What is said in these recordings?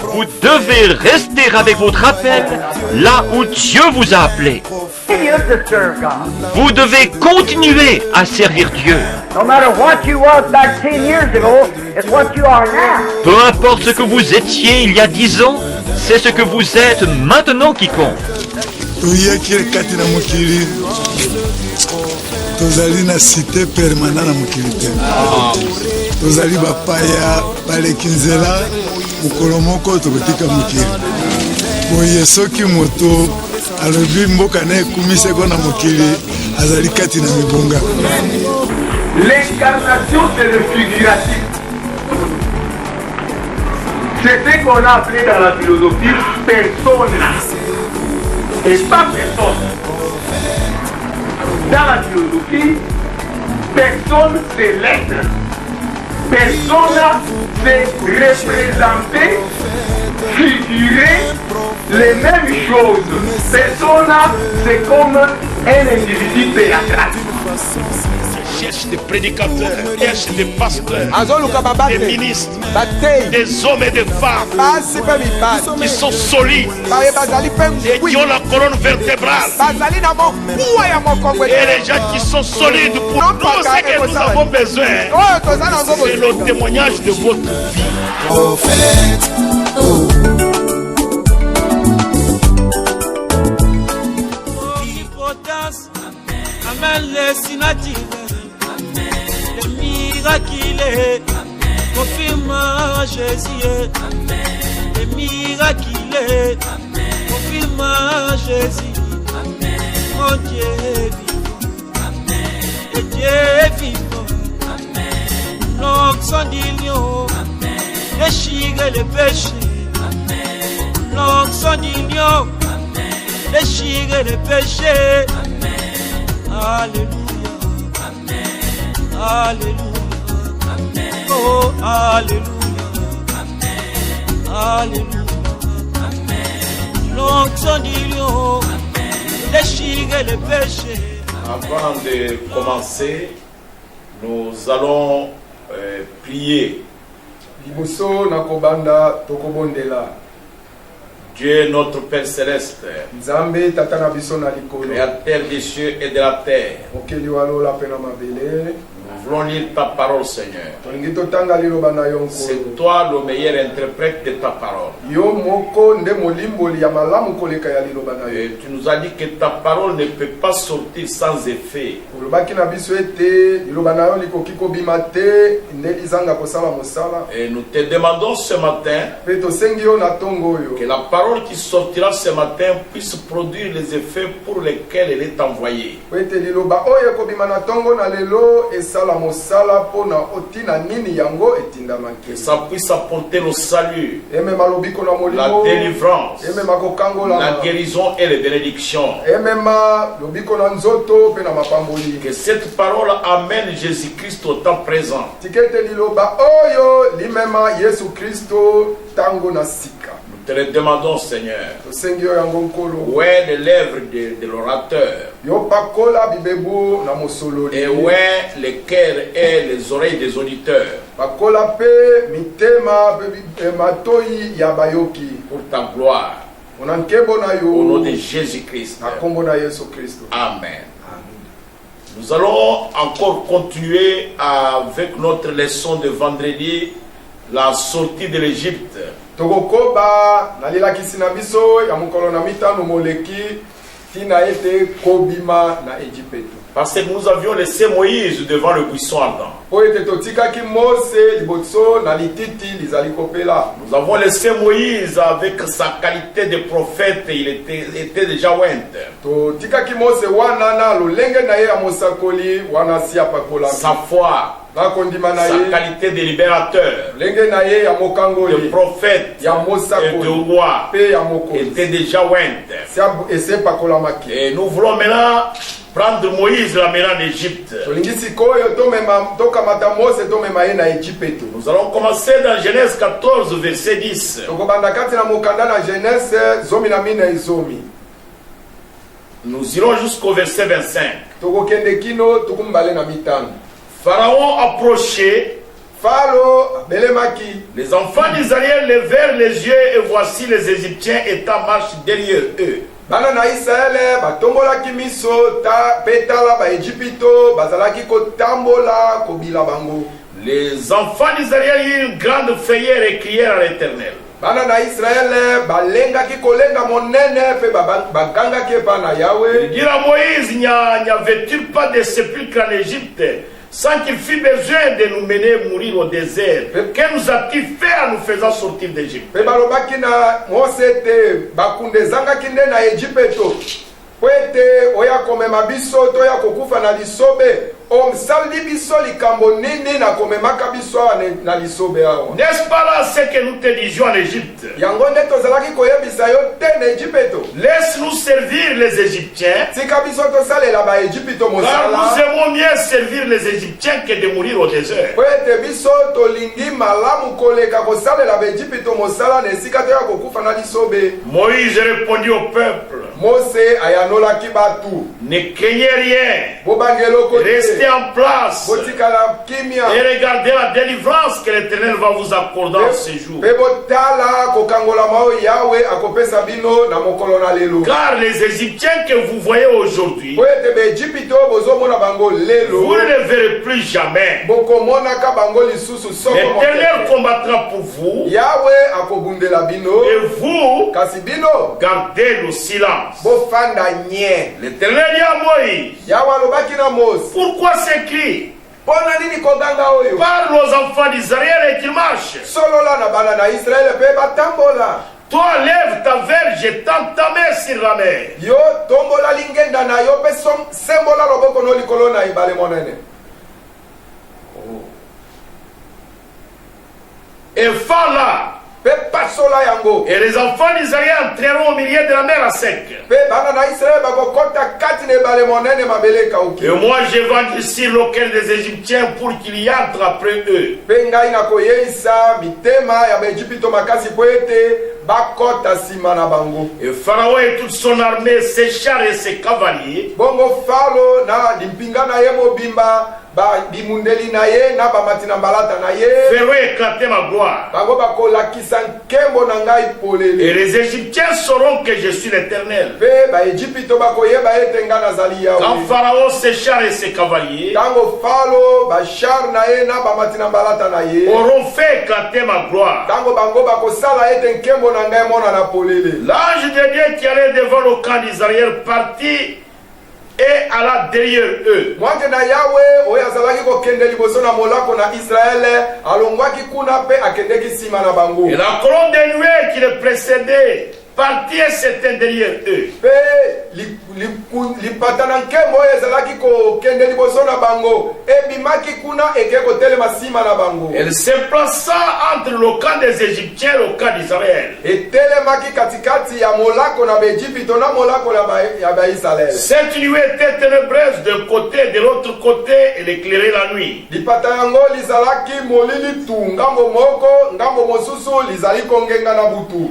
Vous devez rester avec votre appel là où Dieu vous a appelé. Vous devez continuer à servir Dieu. Peu importe ce que vous étiez il y a 10 ans, c'est ce que vous êtes maintenant qui compte. Tozali na cité permanente na mokili te. Tozali bapaya baleki nzela mokolo moko tokotika mokili. Boye soki moto alobi mboka na ekumiseko na mokili azali kati na mibonga. L'incarnation c'est le figuratif. C'est ce qu'on a appelé dans la philosophie persona et pas personne. Dans la philosophie, personne c'est l'être. Persona c'est représenter, figurer les mêmes choses. Persona c'est comme un individu théâtral. Cherche des prédicateurs, cherche des pasteurs, des ministres, des hommes et des femmes qui sont solides et qui ont la colonne vertébrale. Et les gens qui sont solides pour tout ce que nous avons besoin, c'est le témoignage de votre vie. Le miracle, confirme Jésus. Le miracle, confirme Jésus. Mon Dieu est vivant. Et Dieu est vivant. L'homme sans dignon, déchire le péché. L'homme sans dignon, déchire le péché. Alléluia. Alléluia. Oh, alléluia. Alléluia. L'onction du lion déchire le péché. Avant de commencer, nous allons prier. Dieu notre Père Céleste, Créateur des cieux et de la terre, nous voulons lire ta parole, Seigneur. C'est toi le meilleur interprète de ta parole. Et tu nous as dit que ta parole ne peut pas sortir sans effet. Et nous te demandons ce matin que la parole qui sortira ce matin puisse produire les effets pour lesquels elle est envoyée. Que ça puisse apporter le salut, la délivrance, la guérison et les bénédictions. Que cette parole amène Jésus-Christ au temps présent. Nous te le demandons, Seigneur. Où est les lèvres de l'orateur? Et où est les cœurs et les oreilles des auditeurs? Pour ta gloire. Au nom de Jésus-Christ. Amen. Nous allons encore continuer avec notre leçon de vendredi, la sortie de l'Égypte. Parce que nous avions laissé Moïse devant le buisson ardent. Nous avons laissé Moïse avec sa qualité de prophète, il était déjà oint. Sa foi, sa qualité de libérateur, de prophète et de roi était déjà oint. Et nous voulons maintenant prendre Moïse, l'amener en Égypte. Nous allons commencer dans Genèse 14, verset 10. Nous irons jusqu'au verset 25. Pharaon approchait Les enfants d'Israël levèrent les yeux et voici les Égyptiens étant en marche derrière eux. Bana na Israël batombolaki miso ta petala ba Égypto bazalaki kotambola kobila bango. Les enfants d'Israël eurent une grande frayeur et crièrent à l'Éternel. Bana na Israël balengaki kolenga monene pe bagangaki pa na Yahweh. Il dit à Moïse, n'y avait-il pas de sépulcre en Égypte sans qu'il fût besoin de nous mener mourir au désert? Que nous a-t-il fait en nous faisant sortir d'Égypte? Pe balobaki na Mose te bakunde zangaki nde na Égypto. Kwete oya komema biso to ya kokufa na lisobe. N'est-ce pas là ce que nous te disions en Égypte? Laisse-nous servir les Égyptiens, car nous aimons mieux servir les Égyptiens que de mourir au désert. Moïse répondit au peuple, ne craignez rien, restez en place et regardez la délivrance que l'Éternel va vous accorder en ce jour. Car les Égyptiens que vous voyez aujourd'hui, vous ne les verrez plus jamais. L'Éternel combattra pour vous et vous gardez le silence. L'Éternel dit à Moïse, pourquoi ces cris? Parle aux enfants d'Israël et qu'ils marchent. Toi, lève ta verge et tends ta main sur la mer. Et fends-la. Et les enfants d'Israël entreront au milieu de la mer à sec. Et moi je vais sur lequel des Égyptiens pour qu'il y entre après eux. Et Pharaon et toute son armée, ses chars et ses cavaliers, feront éclater ma gloire. Et les Égyptiens sauront que je suis l'Éternel. Quand Pharaon, ses chars et ses cavaliers auront fait éclater ma gloire, l'ange de Dieu qui allait devant le camp d'Israël partit et alla derrière eux. Et la colonne de nuée qui les précédait partit et s'éteint derrière eux. Elle se plaça entre le camp des Égyptiens et le camp d'Israël. Cette nuée était ténébreuse d'un côté et de l'autre côté, elle éclairait la nuit.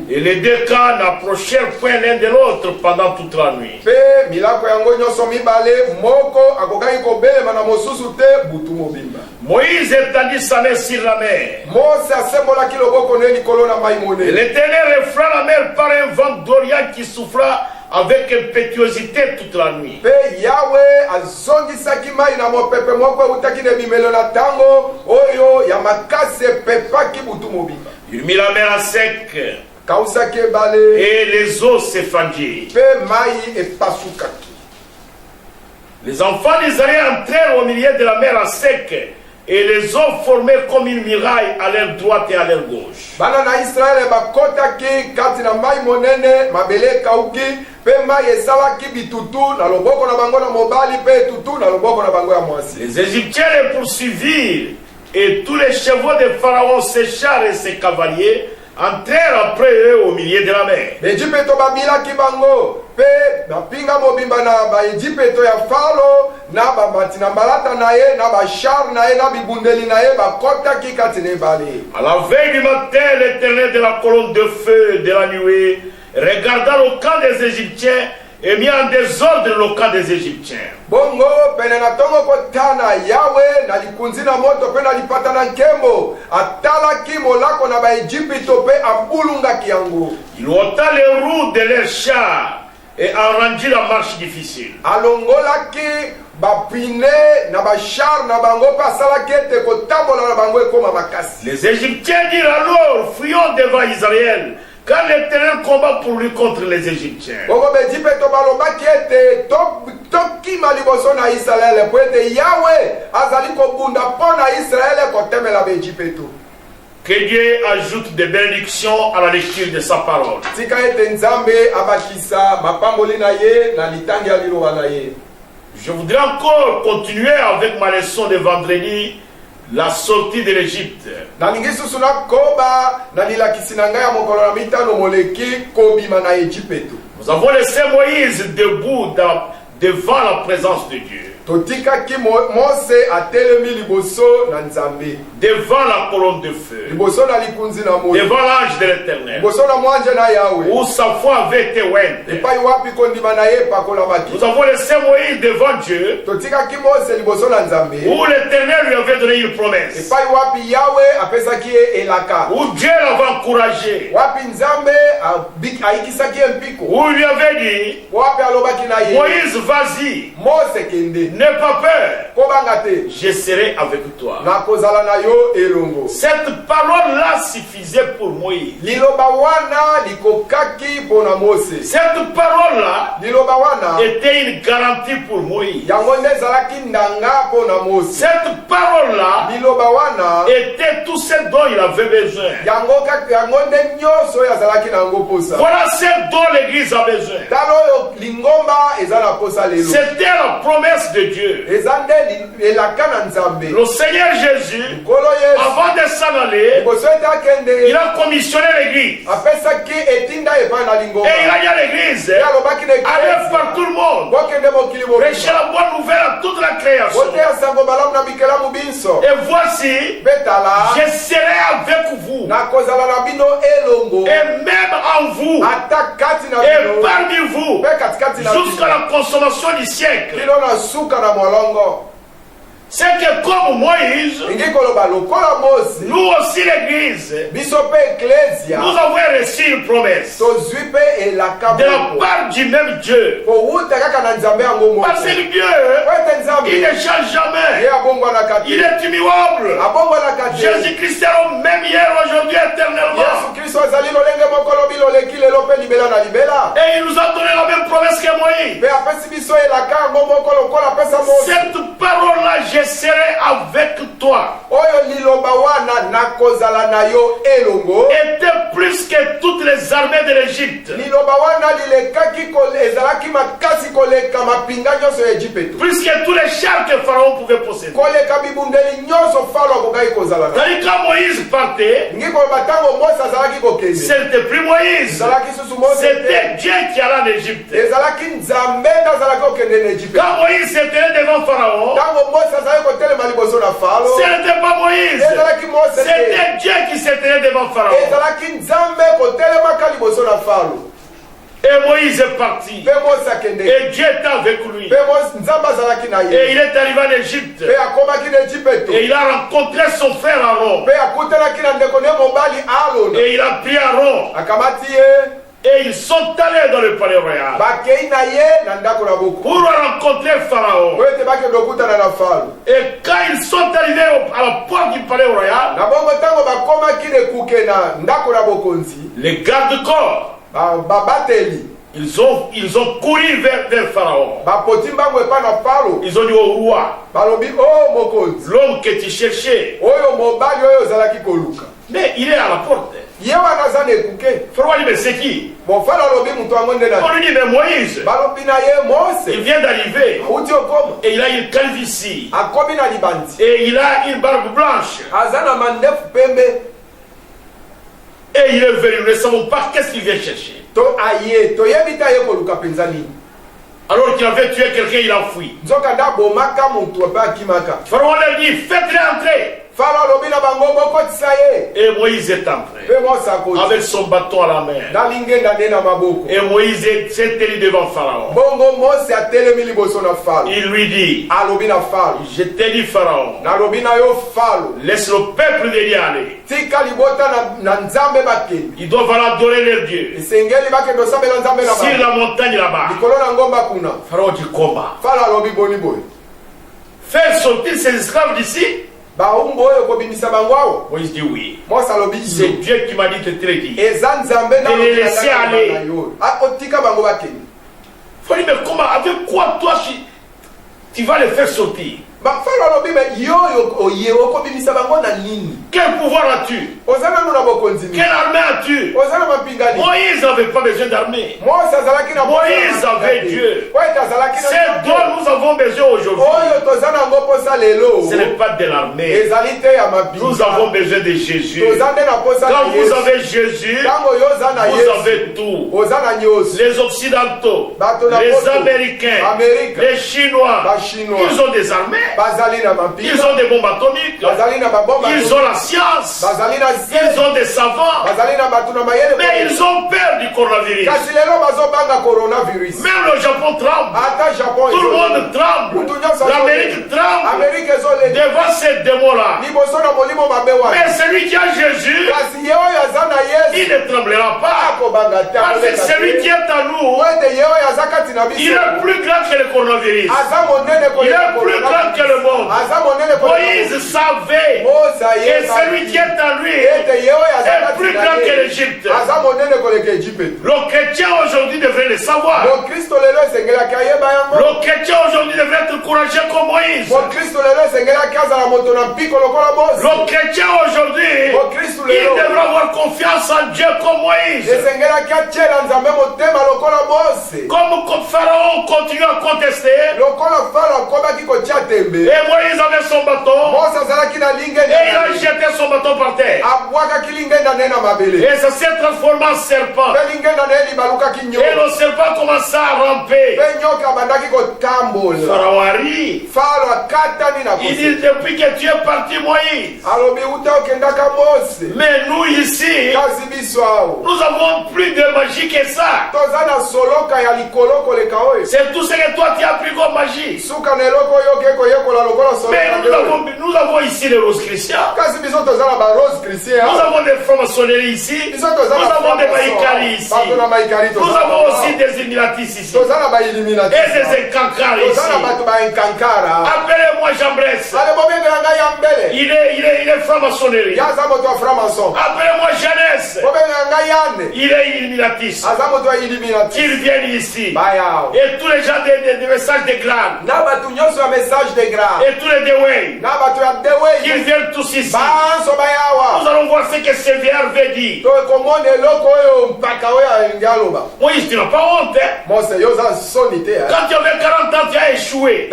Et les deux camps n'approchèrent point l'un de l'autre pendant toute la nuit. Moïse étendit sa main sur la mer. Et l'Éternel effra la mer par un vent d'Orient qui souffla avec impétuosité toute la nuit. Il mit la mer à sec et les eaux s'effandirent. Les enfants d'Israël entrèrent au milieu de la mer à sec et les eaux formaient comme une muraille à leur droite et à leur gauche. Les Égyptiens les poursuivirent et tous les chevaux de Pharaon, ses chars et ses cavaliers entrèrent après eux au milieu de la mer. À la veille du matin, l'Éternel de la colonne de feu de la nuée regarda le camp des Égyptiens et mis en désordre le camp des Égyptiens. Bongo pene na tongo kotana Yahweh na likunzi na moto pe na lipata na nkembo atalaki molako na ba Egypto pe abulungaki yango. Il ôta les roues de leurs chars et en rendu la marche difficile. Alongolaki bapine na bachar na bango pe asalaki ete kotambola na bango ekoma makasi. Les Égyptiens dirent alors, fuyons devant Israël, car l'Éternel combat pour lui contre les Égyptiens. Bongo Egypto balobaki ete tokima liboso na Israel po ete Yahweh azali kobunda mpo na Israel kotemela ba Egypto. Que Dieu ajoute des bénédictions à la lecture de sa parole. Tika ete Nzambe abakisa mapamboli na ye na litangi ya liloba na ye. Je voudrais encore continuer avec ma leçon de vendredi, la sortie de l'Égypte. Nalingi susu na koba na nilakisi na ngai ya mokolo na mitano moleki kobima na Egypto. Nous avons laissé Moïse debout devant la présence de Dieu. Totikaki Mose atelemi liboso na Nzambe. Devant la colonne de feu. Liboso na likunzi na moto. Devant l'ange de l'Éternel. Liboso na mwanje na Yahweh. Où sa foi avait été ointe. Epai wapi kondima na ye pakola maki. Nous avons laissé Moïse devant Dieu. Totikaki Mose liboso na Nzambe. Où l'Éternel lui avait donné une promesse. Epai wapi Yahweh apesaki ye elaka. Où Dieu l'avait encouragé. Wapi Nzambe aikisaki ye mpiko. Où il lui avait dit, wapi alobaki na ye. Moïse, vas-y. Mose kende. N'aie pas peur. Je serai avec toi. Cette parole-là suffisait pour Moïse. Cette parole-là était une garantie pour Moïse. Cette parole-là était tout ce dont il avait besoin. Voilà ce dont l'Église a besoin. C'était la promesse de Dieu. Le Seigneur Jésus, avant de s'en aller, il a commissionné l'Église. Et il a dit à l'Église, allez par tout le monde, prêchez la bonne nouvelle à toute la création. Et voici, je serai avec vous. Et même en vous, et parmi vous, jusqu'à la consommation du siècle. C'est que comme Moïse, nous aussi l'Église, nous avons reçu une promesse de la part du même Dieu. Parce que Dieu, il ne change jamais. Il est immuable. Jésus-Christ est le même hier, aujourd'hui, éternellement. Et il nous a donné la même promesse que Moïse. Cette parole-là, je serai avec toi. Était plus que toutes les armées de l'Égypte. Plus que tous les chars que Pharaon pouvait posséder. Quand Moïse partait, c'était plus Moïse, c'était Dieu qui allait en Égypte. Quand Moïse était devant Pharaon, ce n'était pas Moïse, c'était Dieu qui s'était devant Pharaon. Et Moïse est parti. Et Dieu était avec lui. Et il est arrivé en Égypte. Et il a rencontré son frère Aaron. Et il a pris Aaron. Et ils sont allés dans le palais royal pour rencontrer Pharaon. Et quand ils sont arrivés à la porte du palais royal, les gardes-corps, ils ont couru vers Pharaon. Ils ont dit au roi, l'homme que tu cherchais, mais il est à la porte. Pharaon dit, mais c'est qui? On lui dit, mais Moïse, il vient d'arriver. Et il a une calvitie. Et il a une barbe blanche. Et il est venu, nous ne savons pas qu'est-ce qu'il vient chercher. Alors qu'il avait tué quelqu'un, il a fui. Pharaon leur dit, faites-les entrer. Et Moïse est entré avec son bâton à la main. Et Moïse s'est tenu devant Pharaon. Il lui dit, je t'ai dit Pharaon, laisse le peuple de Dieu aller. Ils doivent aller adorer leur Dieu sur la montagne là-bas. Pharaon dit combat. Faire sortir ses esclaves d'ici? Moïse dit oui. C'est Dieu qui m'a dit de te le dire. De les laisser aller. Faut dire, mais comment, avec quoi toi tu vas les faire sortir? Quel pouvoir as-tu? Quelle armée as-tu? Moïse n'avait pas besoin d'armée. Moïse avait Dieu. C'est dont nous avons besoin aujourd'hui. Ce n'est pas de l'armée. Nous avons besoin de Jésus. Quand vous avez Jésus, vous avez tout. Les Occidentaux, les Américains, les Chinois, ils ont des armées. Ils ont des bombes atomiques. Ils ont la science. Ils ont des savants. Mais ils ont peur du coronavirus. Même le Japon tremble. Tout le monde tremble. L'Amérique tremble devant ces démons-là. Mais celui qui a Jésus, il ne tremblera pas. Parce que celui qui est à nous, il est plus grand que le coronavirus. Il est plus grand que le monde. Moïse savait que celui qui est en lui est plus grand que l'Égypte. Le chrétien aujourd'hui devrait le savoir. Le chrétien aujourd'hui devrait être courageux comme Moïse. Le chrétien aujourd'hui, il devrait avoir confiance en Dieu comme Moïse. Comme Pharaon continue à contester, et Moïse avait son bâton, et il a jeté son bâton par terre. Et ça s'est transformé en serpent. Et le serpent commença à ramper. Pharaon arrive. Il dit, depuis que tu es parti, Moïse. Mais nous ici, nous avons plus de magie que ça. C'est tout ce que toi tu as appris comme magie. Mais nous avons ici les roses chrétiens. Nous avons des francs-maçonneries ici. Nous avons des maïkaris ici. Nous avons aussi des illuminatistes ici. Et des incancars ici. Appelez-moi Jambrès. Il est franc-maçonnerie. Appelez-moi Jeunesse. Il est illuminatiste. Qu'ils viennent ici. Et tous les gens des messages de grâce. Et tous les Dewey, qu'ils viennent tous ici. Nous allons voir ce que CVR veut dire. Moïse, tu n'as pas honte, hein? Quand tu avais 40 ans, tu as échoué.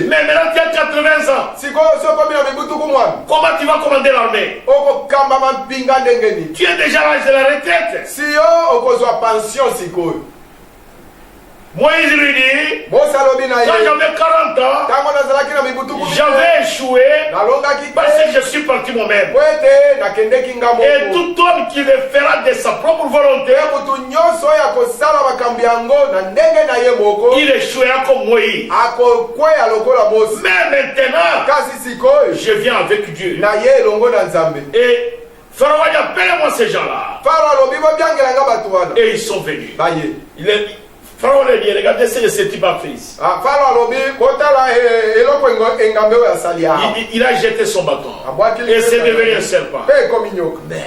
Mais maintenant tu as 80 ans. Comment tu vas commander l'armée? Tu es déjà à l'âge de la retraite. Moïse lui dit, quand j'avais 40 ans, j'avais échoué parce que je suis parti moi-même. Et tout homme qui le fera de sa propre volonté, il échouera comme Moïse. Mais maintenant, je viens avec Dieu. Et Pharaon a dit, appelez-moi ces gens-là. Et ils sont venus. Pharaon a dit, regardez ce que ce type a fait ici. Il a jeté son bâton. Et c'est devenu un serpent. Mais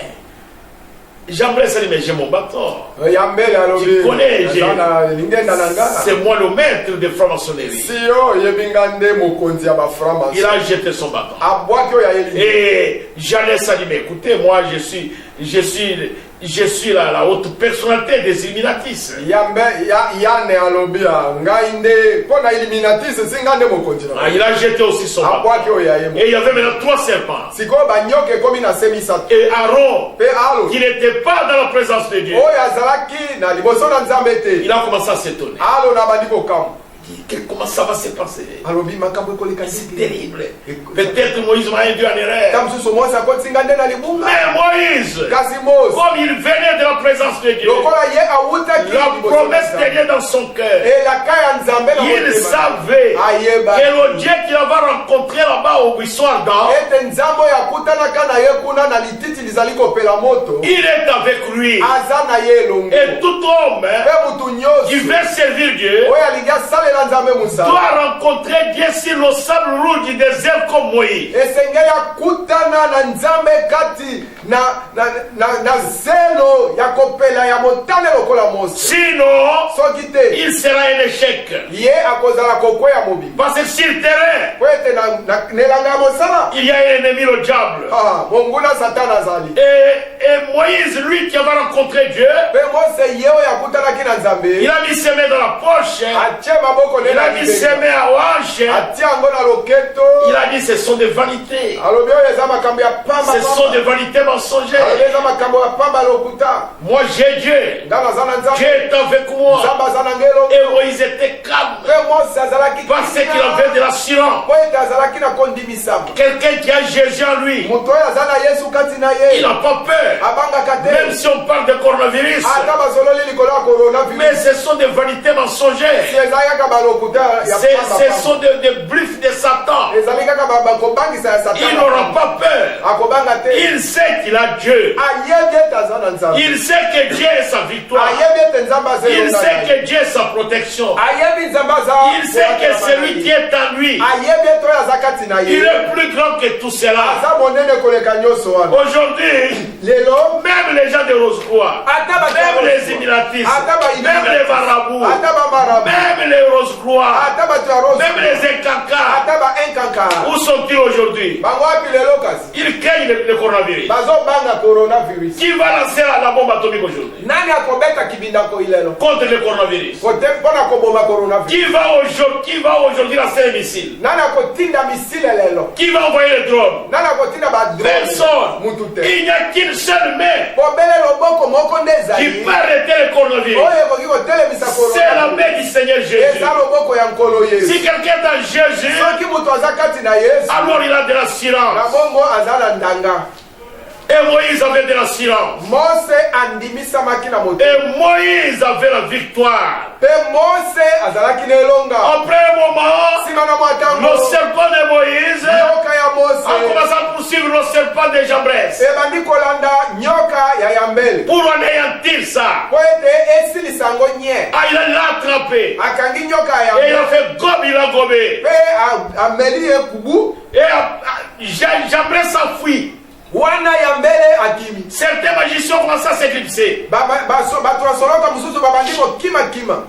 Jambrès a dit, mais j'ai mon bâton. Tu connais, c'est moi le maître de franc-maçonnerie. Il a jeté son bâton. Et Jeunesse a dit, mais écoutez, moi je suis la haute personnalité des illuminatistes. Il a jeté aussi son bâton. Et il y avait maintenant 3 serpents. Et Aaron, qui n'était pas dans la présence de Dieu, il a commencé à s'étonner. Comment ça va se passer? C'est terrible. Peut-être Moïse m'a induit en erreur. Mais Moïse, comme il venait de la présence de Dieu, la promesse était dans son cœur. Il savait que le Dieu qu'il avait rencontré là-bas au buisson ardent, il est avec lui. Et tout homme qui veut servir Dieu doit rencontrer Dieu sur le sable lourd du désert comme Moïse. Sinon, il sera un échec. Parce que sur le terrain, il y a un ennemi, le diable. Et Moïse, lui qui avait rencontré Dieu, il a mis ses mains dans la poche, il a mis ses mains à hanche, il a dit ce sont des vanités, ce sont des vanités mensongères. Moi j'ai Dieu, Dieu est avec moi. Et Moïse était calme parce qu'il avait de l'assurance. Quelqu'un qui a Jésus en lui, il n'a pas peur. Même si on parle de coronavirus, mais ce sont des vanités mensongères. Ce sont des bluffs de Satan. Il n'aura pas peur. Il sait qu'il a Dieu. Il sait que Dieu est sa victoire. Il sait que Dieu est sa protection. Il sait que celui qui est en lui, il est plus grand que tout cela. Aujourd'hui, même les gens de Rose-Croix, même les immigratistes, même les marabouts, même les Rose-Croix, même les Incankas, où sont-ils aujourd'hui? Ils craignent le coronavirus. Qui va lancer la bombe atomique aujourd'hui contre le coronavirus? Qui va aujourd'hui lancer les missiles? Qui va envoyer les drones? Personne. Il n'y a qu'une seule main qui peut arrêter le coronavirus. C'est la main du Seigneur Jésus. Si quelqu'un est dans Jésus, alors il a de l'assurance. Et Moïse avait de l'assurance. Et Moïse avait la victoire. Après un moment, le serpent de Moïse a commencé à poursuivre le serpent de Jambres pour anéantir ça. Ah, il l'a attrapé. Et il a fait gobe, il a gobé. Et Jambres s'enfuit. Certains magiciens commencent à s'éclipser.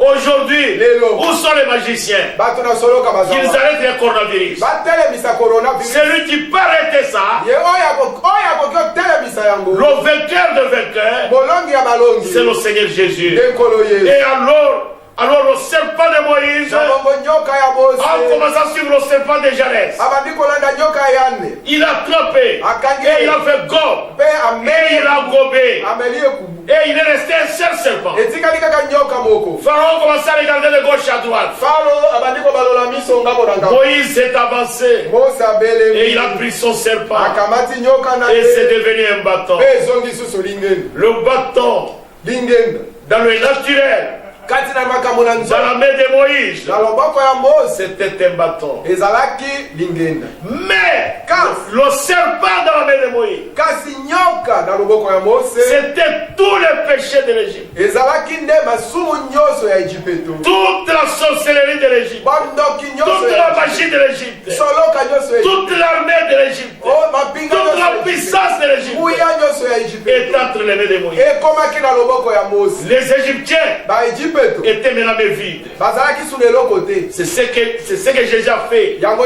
Aujourd'hui, où sont les magiciens? Qu'ils arrêtent le coronavirus. Celui qui peut arrêter ça, le vainqueur de vainqueurs, c'est le Seigneur Jésus. Et alors le serpent de Moïse a commencé à suivre le serpent de Jarès. Il a attrapé et il a fait gobe et il a gobé et il est resté un seul serpent. Pharaon commençait à regarder de gauche à droite. Moïse s'est avancé et il a pris son serpent et c'est devenu un bâton. Le bâton dans le naturel, dans la main de Moïse, c'était un bâton. Mais le serpent dans la main de Moïse, c'était tous les péchés de l'Égypte. Toute la sorcellerie de l'Égypte, toute la magie de l'Égypte, toute l'armée de l'Égypte, toute la puissance de l'Égypte est entre les mains de Moïse. Les Égyptiens était maintenant vide. C'est ce que Jésus a fait. Il a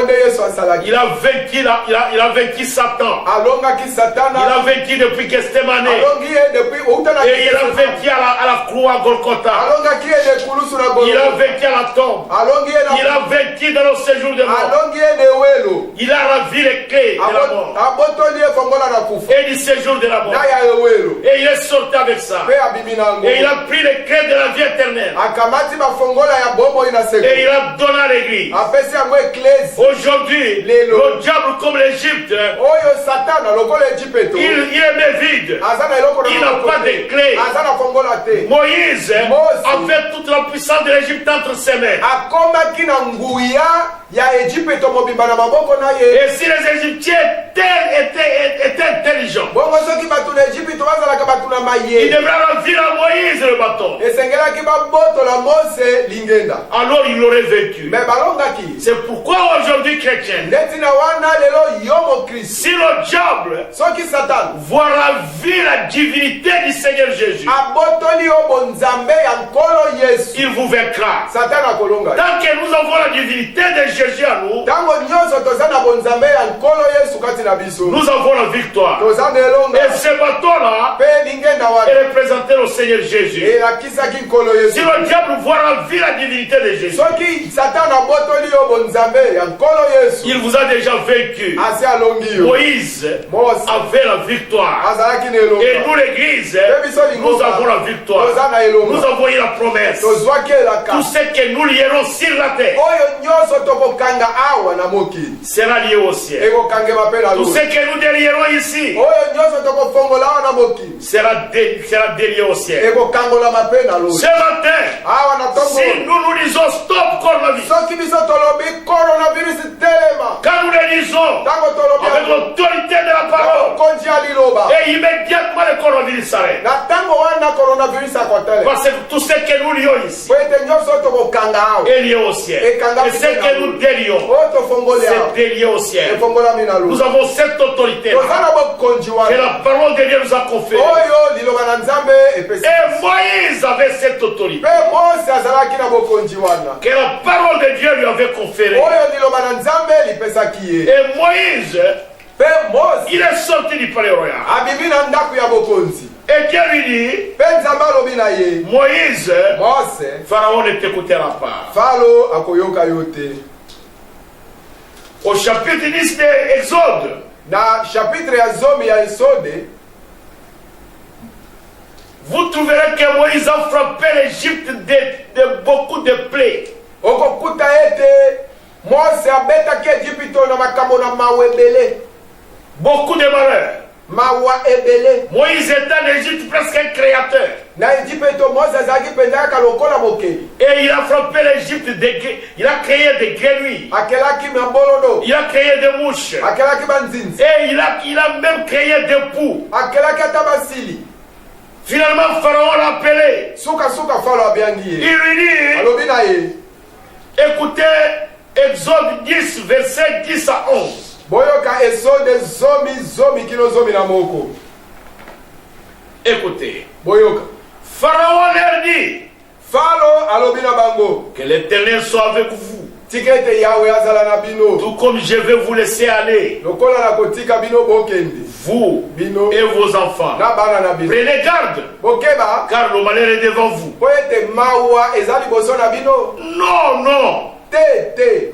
vaincu Satan. Il a vaincu depuis Gethsemane. Et il a vaincu à la croix à Golgotha. Il a vaincu à la tombe. Il a vaincu dans le séjour de mort. Il a ravi les clés de la mort et du séjour de la mort. Et il est sorti avec ça. Et il a pris les clés de la vie éternelle. éternelle. akamati mafongola ya bomoi na seko Et il a donné à l'église. apesi yango eklesi Aujourd'hui, le diable comme l'Égypte, oyo satana lokola ejipeto il est mais vide. aza na eloko Il n'a pas de clé. aza na fongola te Moïse avait toute la puissance de l'Égypte entre ses mains. akomaki na nguya ya ejipeto mobimba na maboko na ye Et si les Égyptiens étaient intelligents, bongo soki bato na ejipito bazalaka bato na il maye devrait remplir à Moïse le bâton. esengelaki babotola mose lingenda Alors il aurait vécu. me balongaki C'est pourquoi aujourd'hui, chrétien, ndeti na wana lelo yo mokristo si le diable soki satana voit ravir la divinité du Seigneur Jésus, abotoli yo bonzambe ya nkolo yesu il vous vaincra. satana akolonga Tant que nous avons la divinité de Jésus à nous, ntango nyonso toza na bonzambe ya nkolo yesu kati na biso nous avons la victoire. toza na elonga Et ce bâton-là mpe lingenda est wana représenté au Seigneur Jésus. elakisaki nkolo Si yesu le diable voit ravir la divinité de Jésus, soki satana abotoli yo bonzambe ya nkolo yesu il vous a déjà vaincu. asi alongi yo Moïse mose avait la victoire. azalaki na Et elonga nous, l'Église, mpe biso nous avons la victoire. toza na Nous elonga avons eu la promesse. tozwaki elaka Tout ce que nous lierons sur la terre oyo nyonso tokokanga awa na mokili sera lié au ciel. ekokangema mpe na Tout ce lolo que nous délierons ici oyo nyonso tokofongola awa na mokili sera délié au ciel. ekokangolama mpe na lolo Ce matin, awa na si ntongo nous disons stop coronavirus, soki biso tolobi coronavirus telema quand nous le disons ntango tolobi avec l'autorité de la parole, konzi ya liloba et immédiatement le coronavirus s'arrête. na ntango wana coronavirus akotele Parce que tout ce que nous lions ici po ete nyonso tokokanga awa est lié au ciel. Et ce que nous délions, oyo tofongoli awa c'est délié au ciel. efongolami na Nous lolo avons cette autorité toza na bokonzi que wana la parole de Dieu nous a conférée. oyo liloba na nzambe epesi Et Moïse avait cette autorité mpe mose azalaki na bokonzi wana que la parole de Dieu lui avait conférée. oyo liloba na nzambe lipesaki ye Et Moïse, mpe mose il est sorti du palais royal. abimi na ndako ya bokonzi Et Dieu lui dit, mpe nzambe alobi na ye Moïse, mose Pharaon ne t'écoutera pas. falo akoyoka yo te Au chapitre 10 de Exode, na chapitre ya zomi ya esode vous trouverez que Moïse a frappé l'Égypte de beaucoup de plaies. okokuta ete mose abetaki ejipito na makambo na mawa ebele Beaucoup de malheurs. mawa ebele Moïse était en Égypte presque un créateur. na ejipito mose azalaki mpenza kaka lokola mokeli Et il a frappé l'Égypte, il a créé des grenouilles. akelaki mabolodo Il a créé des mouches. akelaki banzinzi Et il a même créé des poux. akelaki ata basili Finalement, Pharaon l'a appelé. sukasuka falo abiangi Il ye lui dit, alobi na ye écoutez Exode 10, verset 10 à 11. boyoka esode zomi kino zomi na moko Écoutez. boyoka Pharaon leur dit, falo alobi na bango que l'Éternel soit avec vous. tika ete yawe azala na bino Tout comme je vais vous laisser aller, lokola na kotika bino bokende vous bino et vos enfants. na bana na bino Prenez garde, bokeba car le malheur est devant vous. po ete mawa eza liboso na bino Non, non. te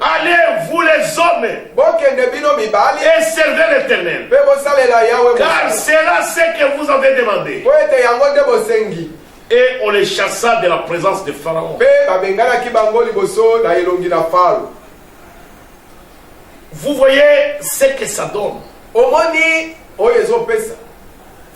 Allez, vous les hommes, bokende bino mibali et servez l'Éternel. mpe bosalela yawe Car mosala. c'est là ce que vous avez demandé. po ete yango nde bosengi Et on les chassa de la présence de Pharaon. mpe babenganaki bango liboso na elongi na falo Vous voyez ce que ça donne. omoni oyo ezopesa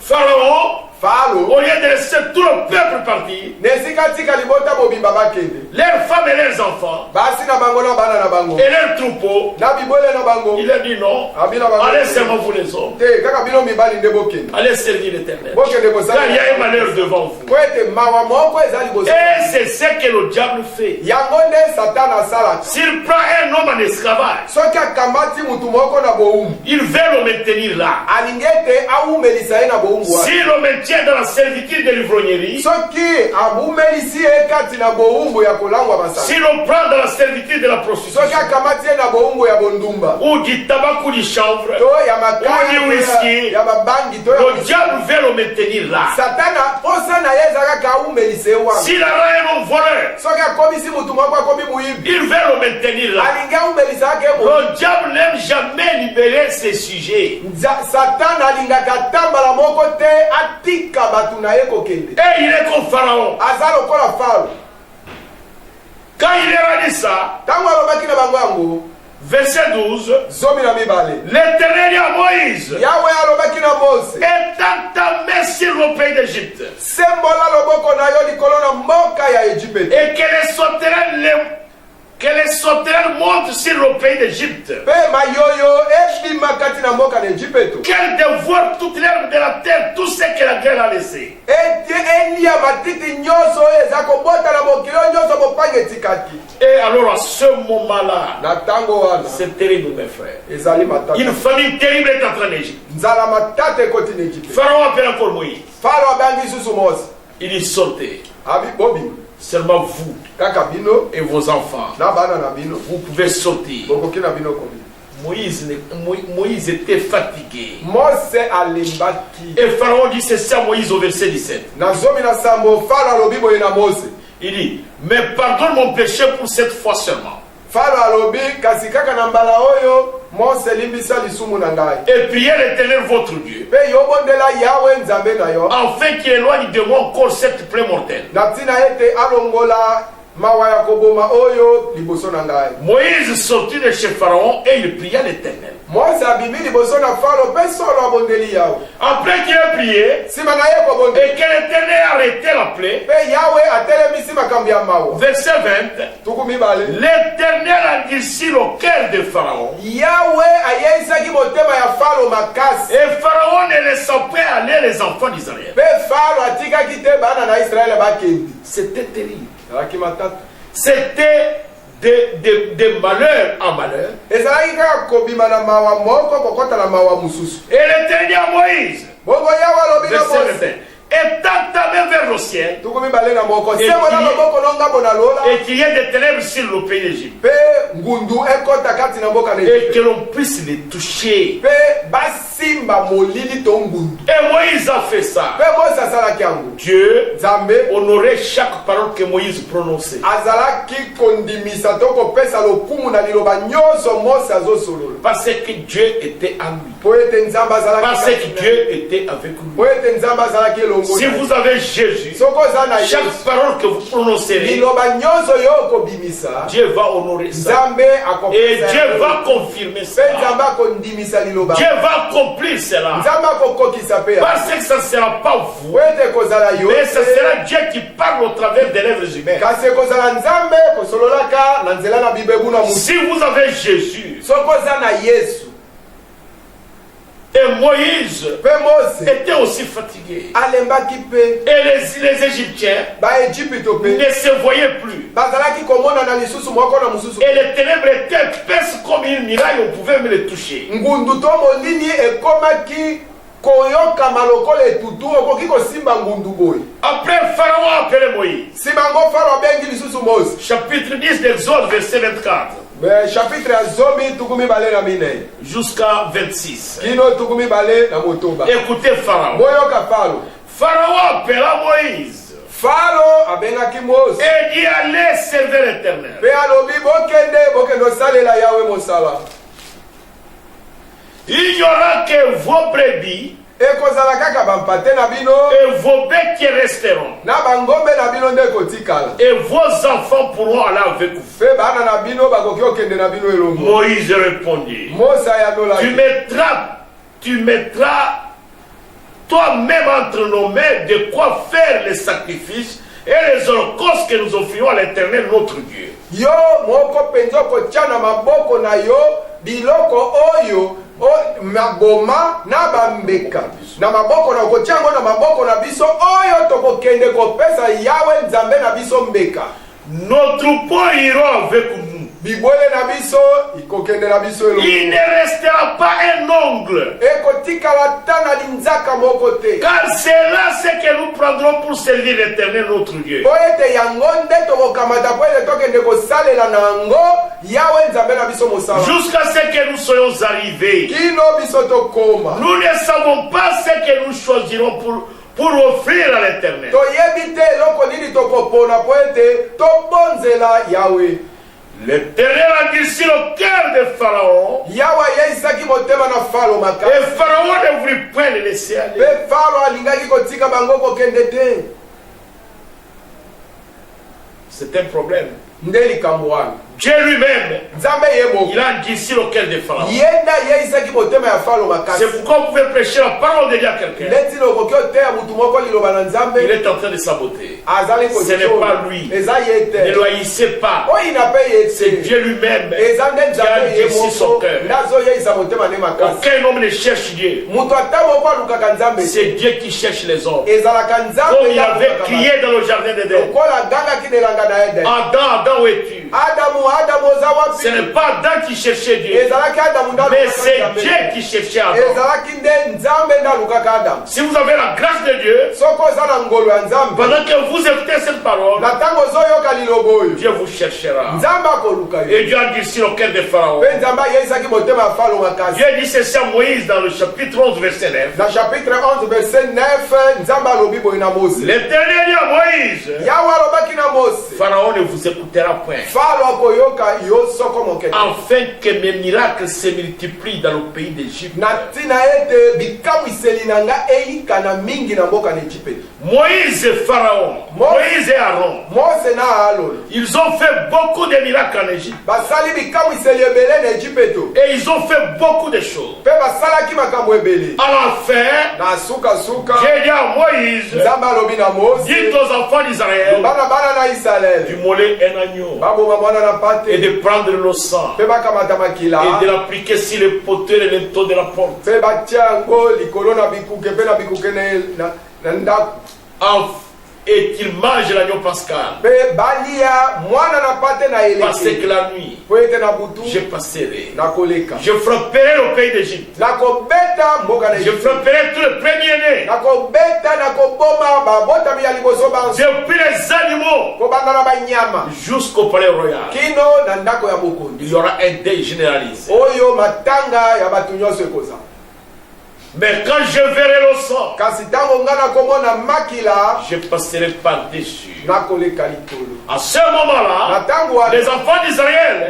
Pharaon, falo au lieu de laisser tout le peuple partir, na esika tika libota mobimba bakende leurs femmes et leurs enfants, basi na bango na bana na bango et leurs troupeaux, na bibwele na bango il a dit non. abi na bango Allez seulement vous les hommes. te kaka bino mibali nde bokende Allez servir l'Éternel. bokende Car il y a un kosala malheur devant vous. po ete mawa moko eza liboso Et c'est ce que le diable fait. yango nde satana asalaka S'il prend un homme en esclavage, soki akamati mutu moko na bowumbu il veut le maintenir là. alingi ete awumelisa ye na bowumbu wana S'il le maintient dans la servitude de l'ivrognerie, soki awumelisi ye kati na bowumbu ya kolangwa masala s'il le prend dans la servitude de la soki prostitution, akamati ye na bowumbu ya bondumba ou du tabac ou du chanvre, to ya Odi makali whisky. ya babangi to ya le diable veut le maintenir là. satana posa na ye eza kaka awumelisa ye wana S'il a un homme voleur, soki akomisi mutu moko akomi moyibi il veut le maintenir là. alingi awumelisa ake moyibi Le diable n'aime jamais libérer ses sujets. satana alingaka tambala moko te atika bato na ye kokende Et il est comme Pharaon. aza lokola falo Quand il leur a dit ça, verset 12, l'Éternel dit à Moïse, étends ta main sur le pays d'Égypte, et que les sauterelles montent sur le pays d'Égypte, qu'elles dévorent toute l'herbe de la terre, tout ce que la grêle a laissé. Et alors à ce moment-là, c'est terrible mes frères, une famine terrible est entrée en Égypte. Pharaon appelle encore Moïse. Il dit sortez. Seulement vous et vos enfants, vous pouvez sortir. Moïse était fatigué. Et Pharaon dit ceci à Moïse au verset 17. Il dit, mais pardonne mon péché pour cette fois seulement. Et priez l'Éternel votre Dieu, afin qu'il éloigne de moi encore cette plaie mortelle. Moïse sortit de chez Pharaon et il pria l'Éternel. Après qu'il ait prié et que l'Éternel ait arrêté la plaie, verset 20, l'Éternel endurcit le cœur de Pharaon. Et Pharaon ne laissa pas aller les enfants d'Israël. C'était terrible. C'était de malheur en malheur. Et l'Éternel dit à Moïse, étends ta main vers le ciel et qu'il y ait des ténèbres sur le pays d'Égypte et que l'on puisse les toucher. Et Moïse a fait ça. Dieu honorait chaque parole que Moïse prononçait. Parce que Dieu était à lui. Parce que Dieu était avec lui. Si vous avez Jésus, chaque parole que vous prononcerez, Dieu va honorer ça. Et Dieu va confirmer ça. Dieu va accomplir cela. Parce que ça ne sera pas vous, mais ce sera Dieu qui parle au travers des lèvres humaines. Si vous avez Jésus, et Moïse était aussi fatigué. Et les Égyptiens ne se voyaient plus. Et les ténèbres étaient épaisses comme une muraille, on pouvait me les toucher. Après Pharaon a appelé Moïse. Chapitre 10 d'Exode, verset 24. Jusqu'à 26. Écoutez Pharaon. Pharaon appela Moïse. Et dit allez servir l'Éternel. Il n'y aura que vos brebis et vos bêtes qui resteront. Et vos enfants pourront aller avec vous. Moïse répondit, tu mettras toi-même entre nos mains de quoi faire les sacrifices et les holocaustes que nous offrirons à l'Éternel notre Dieu. Maboma na bambeka na maboko na kochango na maboko na biso oyo tokokende kopesa yawe nzambe na biso mbeka. Nos troupeaux iront avec nous. Bibole na biso ikokende na biso elo. Il ne restera pas un ongle. Ekotika watana linzaka mokote. Car c'est là ce que nous prendrons pour servir l'Éternel notre Dieu. Oete yangonde tokokamata poete tokende kosalela nango yawe nzambe na biso mosala. Jusqu'à ce que nous soyons arrivés. Kino biso tokoma. Nous ne savons pas ce que nous choisirons pour offrir à l'Éternel. L'Éternel a endurci le cœur de Pharaon. Et Pharaon ne voulut point le laisser aller. C'est un problème. Dieu lui-même, il a endurci le cœur des pharaons. C'est pourquoi vous pouvez prêcher la parole de Dieu à quelqu'un. Il est en train de saboter. Ce n'est pas lui. Ne le haïssez pas. C'est Dieu lui-même qui a endurci son cœur. Aucun homme ne cherche Dieu. C'est Dieu qui cherche les hommes. Comme il avait crié dans le jardin d'Éden. Adam, où es-tu? Ce n'est pas Adam qui cherchait Dieu, mais c'est Dieu qui cherchait Adam. Si vous avez la grâce de Dieu, pendant que vous écoutez cette parole, Dieu vous cherchera. Et Dieu a dit sur le cœur des pharaons. Dieu dit ceci à Moïse dans le chapitre 11 verset 9. Dans chapitre 11 verset 9, l'Éternel dit à Moïse, Pharaon ne vous écoutera point, afin que mes miracles se multiplient dans le pays d'Égypte. Moïse et Pharaon, Moïse et Aaron, ils ont fait beaucoup de miracles en Égypte. Et ils ont fait beaucoup de choses. À la fin, Dieu dit à Moïse, dites aux enfants d'Israël d'immoler un agneau et de prendre le sang et de l'appliquer sur les poteaux et les linteaux de la porte. Et qu'il mange l'agneau pascal. Parce que la nuit, je passerai. Je frapperai le pays d'Égypte. Je frapperai tous les premiers-nés. Depuis les animaux jusqu'au palais royal. Il y aura un deuil généralisé. Mais quand je verrai le sang, je passerai par-dessus. À ce moment-là, les enfants d'Israël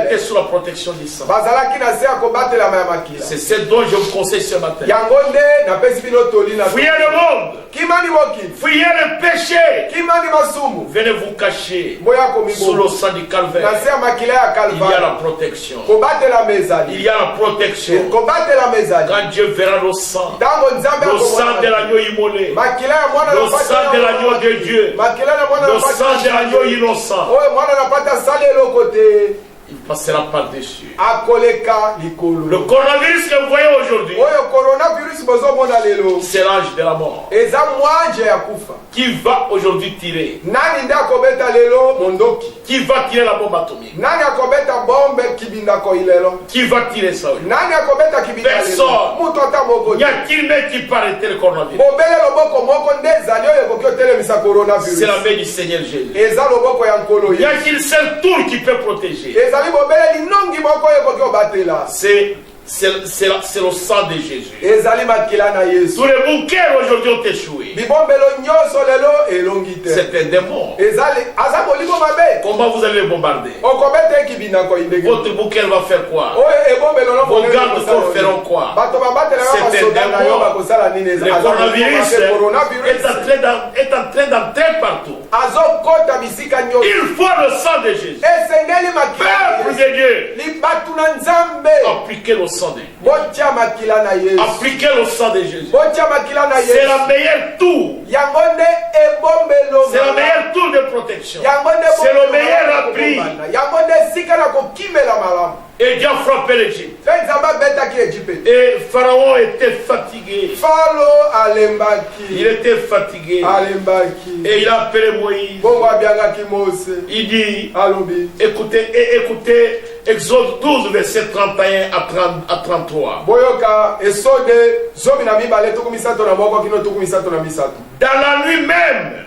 étaient sous la protection du sang. C'est ce dont je vous conseille ce matin. Fuyez le monde. Fuyez le péché. Venez vous cacher sous le sang du calvaire. Il y a la protection. Il y a la protection. Quand Dieu verra le sang de l'agneau immolé, le sang de l'agneau de Dieu, le sang de l'agneau innocent, il passera par-dessus. Le coronavirus que vous voyez aujourd'hui, c'est l'âge de la mort qui va aujourd'hui tirer. Qui va tirer la bombe atomique? Qui va tirer ça? Personne. Il y a qui met qui peut arrêter le coronavirus? C'est la main du Seigneur Jésus. Il y a qu'il seul tour qui peut protéger. C'est le sang de Jésus. Tous les bunkers aujourd'hui ont échoué. C'est un démon. Comment vous allez les bombarder? Votre bunker va faire quoi? Vos gardes feront quoi? C'est un démon. Le coronavirus est en train d'entrer partout. Il faut le sang de Jésus. Peuple de Dieu, appliquez le sang de Dieu. Appliquez le sang de Jésus. C'est la meilleure tour. C'est la meilleure tour de protection. C'est le meilleur abri. Et Dieu a frappé l'Égypte. Et Pharaon était fatigué. Il était fatigué. Et il a appelé Moïse. Il dit, écoutez Exode 12, verset 31 à 33. Dans la nuit même,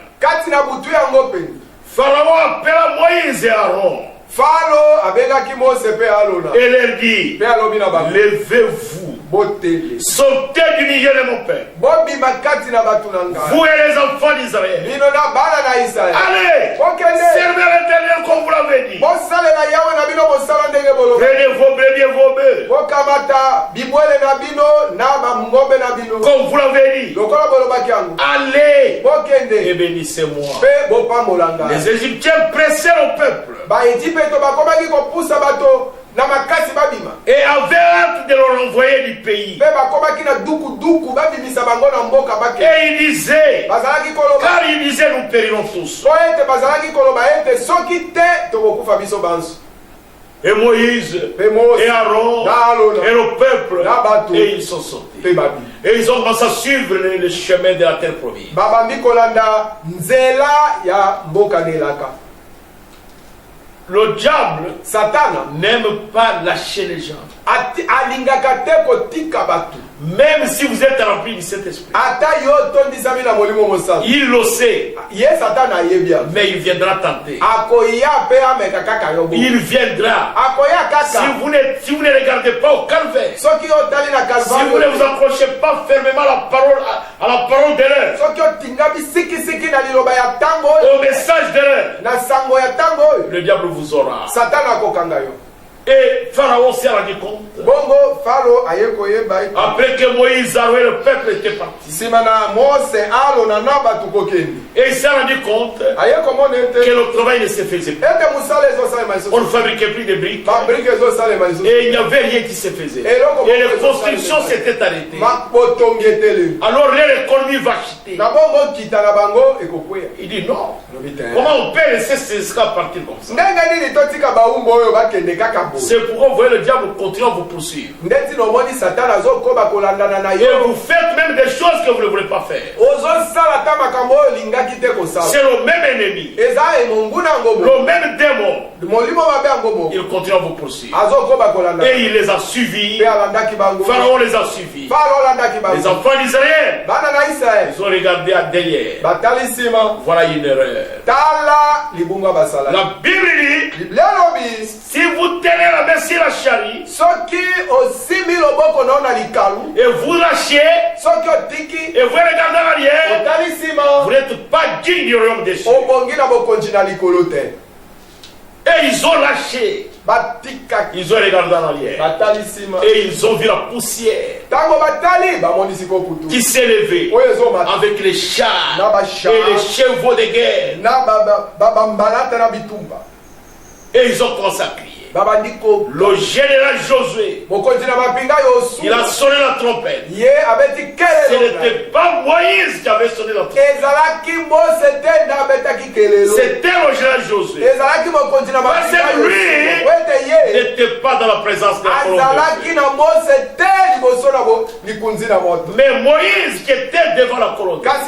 Pharaon appela Moïse et Aaron. Et leur dit, levez-vous Sortez du milieu de mon père. Vous et les enfants d'Israël. Allez, servez l'Éternel comme vous l'avez dit. Prenez vos brebis et vos bœufs. Comme vous l'avez dit. Allez et bénissez-moi. Les Égyptiens pressèrent au peuple. Et avaient hâte de leur envoyer du pays. Et ils disaient, car ils disaient, nous périrons tous. Et Moïse, et Aaron, et le peuple, et ils sont sortis. Et ils ont commencé à suivre le chemin de la terre promise. Le diable, Satan, n'aime pas lâcher les gens. Même si vous êtes rempli du Saint-Esprit, il le sait, mais il viendra tenter. Il viendra. Si vous ne regardez pas au calvaire, si vous ne vous accrochez pas fermement à la parole de l'heure, au message de l'heure, le diable vous aura. Et Pharaon s'est rendu compte. Après que Moïse, Aaron et le peuple étaient partis. Et il s'est rendu compte que le travail ne se faisait pas. On ne fabriquait plus de briques. Et il n'y avait rien qui se faisait. Et les constructions s'étaient arrêtées. Alors l'économie va chuter. Il dit non. Comment on peut laisser ces esclaves partir comme ça? C'est pourquoi vous voyez le diable continue à vous poursuivre. Et vous faites même des choses que vous ne voulez pas faire. C'est le même ennemi. Le même démon. Il continue à vous poursuivre. Et il les a suivis. Pharaon les a suivis. Les enfants d'Israël, ils ont regardé à derrière. Voilà une erreur. La Bible dit, si vous tenez la main sur la charrie, et vous lâchez, et vous regardez en arrière, vous n'êtes pas digne du royaume des cieux. Et ils ont lâché. Ils ont regardé en arrière. Et ils ont vu la poussière qui s'est levée avec les chars et les chevaux de guerre. Et ils ont commencé à crier. Le général Josué, il a sonné la trompette. Ce n'était pas Moïse qui avait sonné la trompette. C'était le général Josué. Parce que lui n'était pas dans la présence de la colonne. Mais Moïse qui était devant la colonne. Quand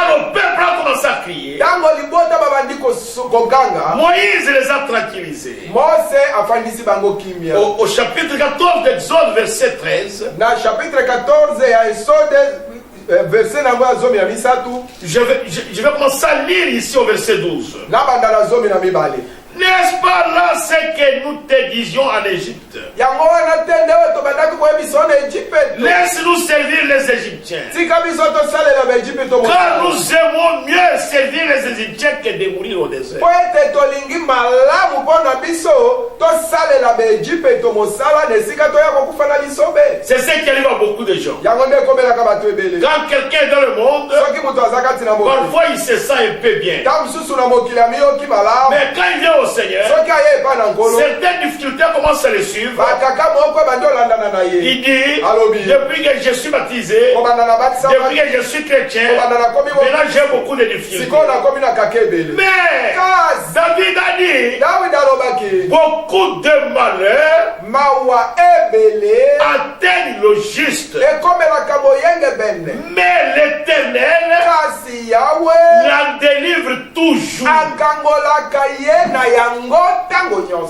le peuple a commencé à crier, Moïse les a tranquillisés. Au chapitre 14 d'Exode, verset 13. Je vais commencer à lire ici au verset 12. N'est-ce pas là ce que nous te disions en Égypte? Laisse-nous servir les Égyptiens. Car nous aimons mieux servir les Égyptiens que de mourir au désert. C'est ce qui arrive à beaucoup de gens. Quand quelqu'un est dans le monde, parfois il se sent un peu bien. Mais quand il vient au Seigneur, certaines difficultés commencent à les suivre. Il dit, depuis que je suis baptisé, depuis que je suis chrétien, maintenant j'ai beaucoup de difficultés. Mais David a dit, beaucoup de malheurs atteignent le juste, mais l'Éternel la délivre toujours.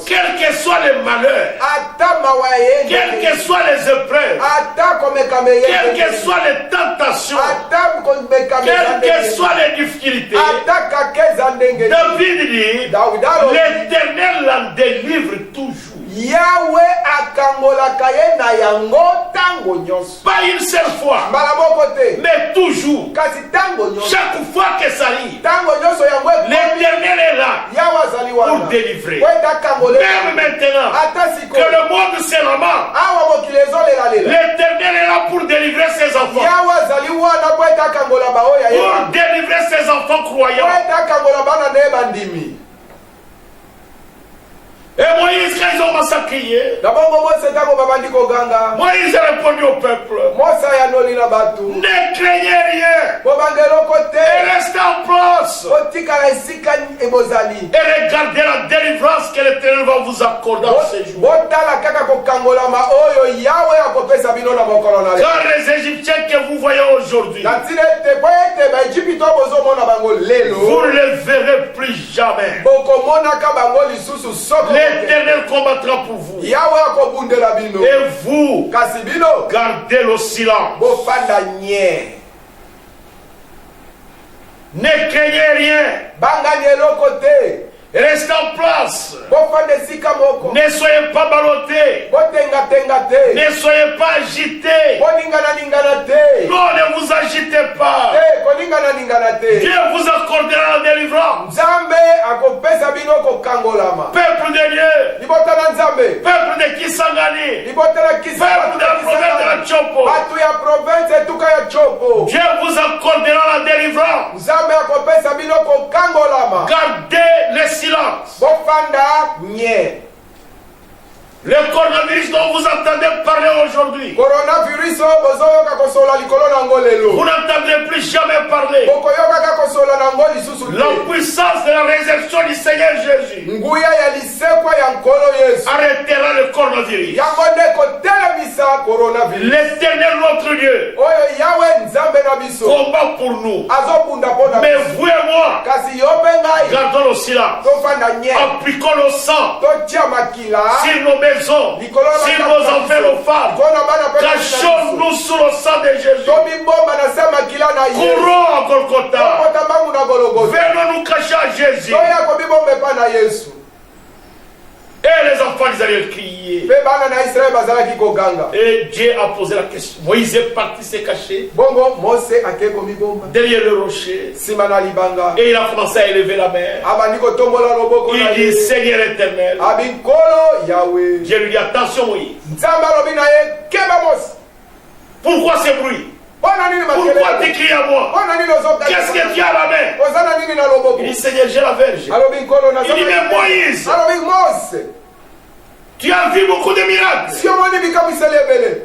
Quels que soient les malheurs, quelles que soient les épreuves, quelles que soient les tentations, quelles que soient les difficultés, David dit, l'Éternel la délivre toujours. Yahweh akangolaka ye na yango tango nyonso. Pas une seule fois, mbala moko te, mais toujours. kasi tango nyonso. Chaque fois que ça arrive, Tango nyonso yango l'Éternel est là Yahweh azali pour wana délivrer. po ete akangole. Même maintenant ata que sikoyo le monde se lamente, awa mokili ezolelalela, l'Éternel est là pour délivrer ses enfants. Yahweh azali wana po ete akangola baoyo ye, Pour délivrer ses enfants po croyants. ete akangola bana na ye bandimi. Et Moïse, quand ils ont massacré, Na bongo Mose ntango babandi koganga, Moïse a répondu au peuple, Mose ayanoli na batu, ne craignez rien, bobanga eloko te, et restez en place, botikala esika ebozali, et regardez la délivrance que l'Éternel va vous accorder en ces jours. botala kaka kokangolama oyo Yahweh akopesa bino na mokolo na lelo. Car les Égyptiens que vous voyez aujourd'hui, Na ntina ete po ete baegypito bozomona bango vous lelo, ne les verrez plus jamais. bokomonaka bango lisusu soko. L'Éternel combattra pour vous. Yahweh akobundela bino, Et vous, kasi bino gardez le silence. bofanda nye, Ne craignez rien. bangani eloko te, Restez en place. bofanda esika moko, Ne soyez pas ballottés. botengatenga te, Ne soyez pas agités. boningananingana te, Non, ne vous agitez pas. te koningananingana te. Dieu vous accordera la délivrance. Nzambe akopesa bino kokangolama. Peuple de Dieu. Libota na Nzambe, Peuple de Kisangani. libota na Kisangani, Peuple de la province de la Chopo. batu ya province etuka ya Chopo, Dieu vous accordera la délivrance. Nzambe akopesa bino kokangolama. Gardez le silence. Bofanda nye. Le coronavirus dont vous entendez parler aujourd'hui, Coronavirus bozoyoka kosola likolo nango vous lelo, n'entendrez plus jamais parler. bokoyoka kosola nango lisusu La te. puissance de la résurrection du Seigneur Jésus Nguya ya lisekwa ya nkolo Yesu arrêtera le coronavirus. yango nde kotelemisa coronavirus. L'Éternel notre Dieu Oyo Yahweh Nzambe na biso combat pour nous. azobunda mpona Mais biso. vous et moi, Kasi yo mpe ngai gardons le silence. tofanda nye, Appliquons le sang totia makila sur nos maisons, sur nos enfants, nos femmes. mpona bana mpe Cachons-nous sous le sang de Jésus. tobibomba na se makila na Yesu. Courons à Golgotha. Tokota mbangu na Golgotha. Venons nous cacher à Jésus. Toya kobibomba epai na Yesu. Et les enfants d'Israël criaient. Mpe bana na Israeli bazalaki koganga. Et Dieu a posé la question. Moïse est parti se cacher Bongo Mose ake komibomba derrière le rocher. nsima na libanga, Et il a commencé à élever la main. abandi kotombola loboko na Il dit, ye, Seigneur éternel. abi nkolo Yahweh. Dieu lui dit, attention Moïse. Nzambe alobi na ye, keba Mose, Pourquoi ce bruit? mpona nini Pourquoi tu makelele, cries à moi? mpona nini ozokata, Qu'est-ce que tu as à la main? oza na nini na loboko? Il dit, Seigneur, j'ai la verge. Alobi nkolo na Il dit, mais Moïse, alobi Mose, tu as vu beaucoup de miracles. si omoni bikamwiseli ebele,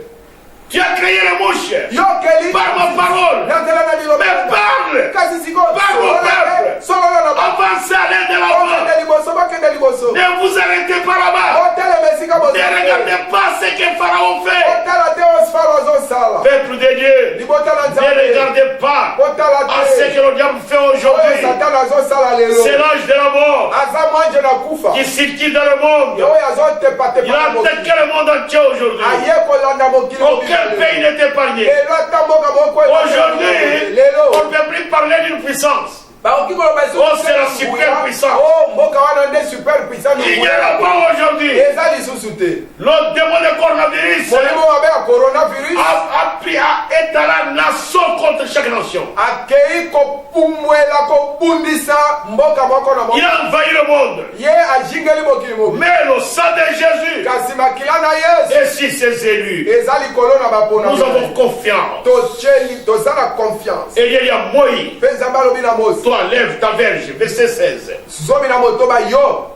Tu as créé les mouches yokeli par ma parole. na nzela na liloba, Mais parle. kasi sikoyo Parle au peuple. solola na bango, Avancez, allez de l'avant. bakende liboso, bakende liboso, Ne vous arrêtez pas là-bas. otelema esika Ne bozali, regardez pas ce que Pharaon fait. otala te osfaro azosala, Peuple de Dieu, libota na ne Nzambe, regardez pas otala à ce te que le diable fait oyo aujourd'hui. satana azosala lelo, C'est l'âge de la mort aza mwanje na kufa, qui circule dans le monde. oyo azotepatepa Il a na mokili, attaqué le monde entier aujourd'hui. aye kolanda mokili Aucun mobimba pays n'est épargné. lelo ata mboka moko Aujourd'hui, lelo on ne peut plus parler d'une puissance. bakoki koloba esu Oh, c'est la super puissance. o mboka wana nde super puissant Il n'y en a pas aujourd'hui. eza lisusu te, Le démon de coronavirus molimo mabe ya coronavirus a pris à étaler la nation contre chaque nation. akei kopumwela kobundisa mboka moko na Il moko, a envahi le monde. ye ajingeli mokili mobimba, Mais le sang de Jésus kasi makila na Yesu est sur ses élus. eza likolo na bapona, Nous avons confiance. toza na confiance. Et il y a Moïse. Mpe Nzambe alobi na Mose, Toi, lève ta verge. Verset 16. zomi na motoba yo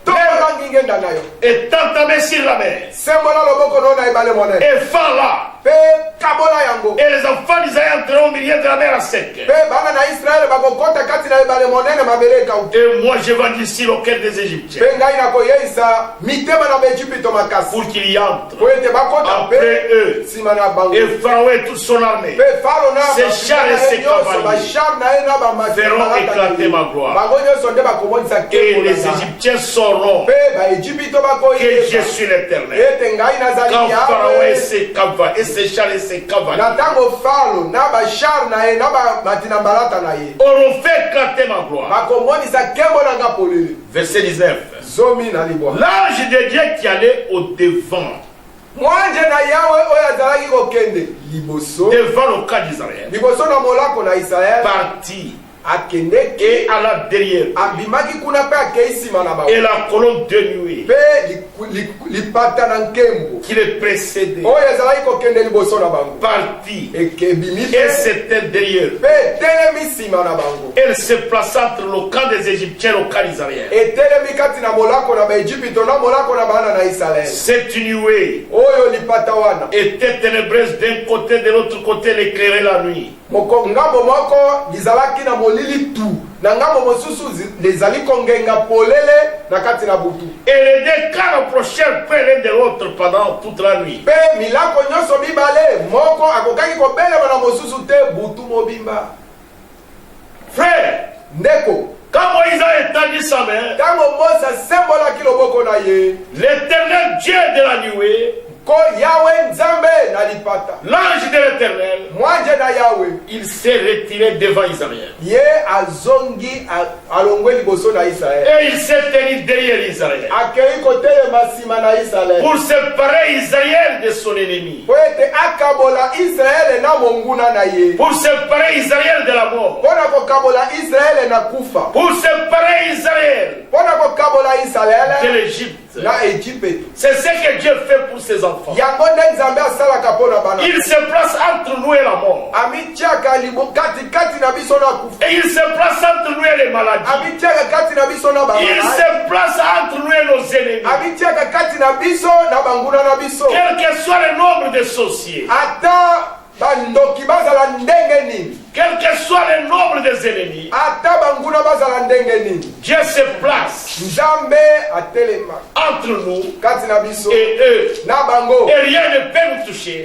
tombola ngingenda na yo, Et tends ta main sur la mer. sembola loboko no na ebale monene, Et fends-la. mpe kabola yango, Et les enfants d'Israël entreront au milieu de la mer à sec. mpe bana na Israele bakokota kati na ebale monene mabele ekauka, Et moi, je vais ici le cœur des Égyptiens. mpe ngai nakoyeisa mitema na baegypito makasi Pour qu'ils y entrent. po ete bakota Après mpe eux. nsima na bango, Et Pharaon et toute son armée mpe faro na Ses chars et ses nyonso, cavaliers bashar na ye na feront éclater ma gloire. bango nyonso nde bakomonisa Et nkembo na les ngai. Égyptiens sauront Mpe baegypito que je bakoyeba suis l'Éternel. ete ngai nazali Quand Pharaon et Yahweh, ses ses chars et ses cavaliers na tango Faro na bachar na ye na batina mbalata na ye auront fait éclater ma gloire. bakomonisa nkembo na nga polele. Verset 19. Zomi na libwa. L'ange de Dieu qui allait au devant, mwanje na yawe oyo azalaki kokende liboso devant le camp d'Israël, liboso na molako na Israele partit akendeki et alla derrière abimaki kuna mpe akei nsima na bango et la colonne de nuée mpe lipata na nkembo qui le précédait oyo ezalaki kokende liboso na bango partit ekebimi et c'était derrière. mpe etelemi nsima na bango Elle se plaça entre le camp des Égyptiens et le camp d'Israël. etelemi kati na molako na baegypito na molako na bana na Israele. Cette nuée oyo lipata wana était ténébreuse d'un côté, de l'autre côté, elle éclairait la nuit. ngambo moko lizalaki na molili tu na ngambo mosusu lezali kongenga polele na kati na butu Et les deux camps approchèrent près l'un de l'autre pendant toute la nuit. mpe milako nyonso mibale moko akokaki kobelema na mosusu te butu mobimba. Frère, ndeko quand Moïse a étendu sa main, ntango Mose asembolaki loboko na ye l'Éternel Dieu de la nuée, ko yawe nzambe na lipata l'ange de l'Éternel, mwanje na yawe il s'est retiré devant Israël. ye azongi alongwe liboso na Israele Et il s'est tenu derrière Israël akei kotelema nsima na Israele pour séparer Israël de son ennemi, po ete akabola Israele na monguna na ye pour séparer Israël de la mort, mpona kokabola Israele na kufa pour séparer Israël mpona kokabola de Israele l'Égypte. na Ejipito. C'est ce que Dieu fait pour ses enfants. yango nde nzambe asalaka mpo na bana Il se place entre nous et la mort. amitiaka katikati na biso na kufa Et il se place entre nous et les maladies. amitiaka kati na biso na Il bamaladi se place entre nous et nos ennemis. amitiaka kati na biso na banguna na biso Quel que soit le nombre de sorciers, ata bandoki bazala ndenge nini quel que soit le nombre des ennemis, ata banguna bazala ndenge nini Dieu se place nzambe atelema entre nous kati na biso et eux. na bango Et rien ne peut nous toucher.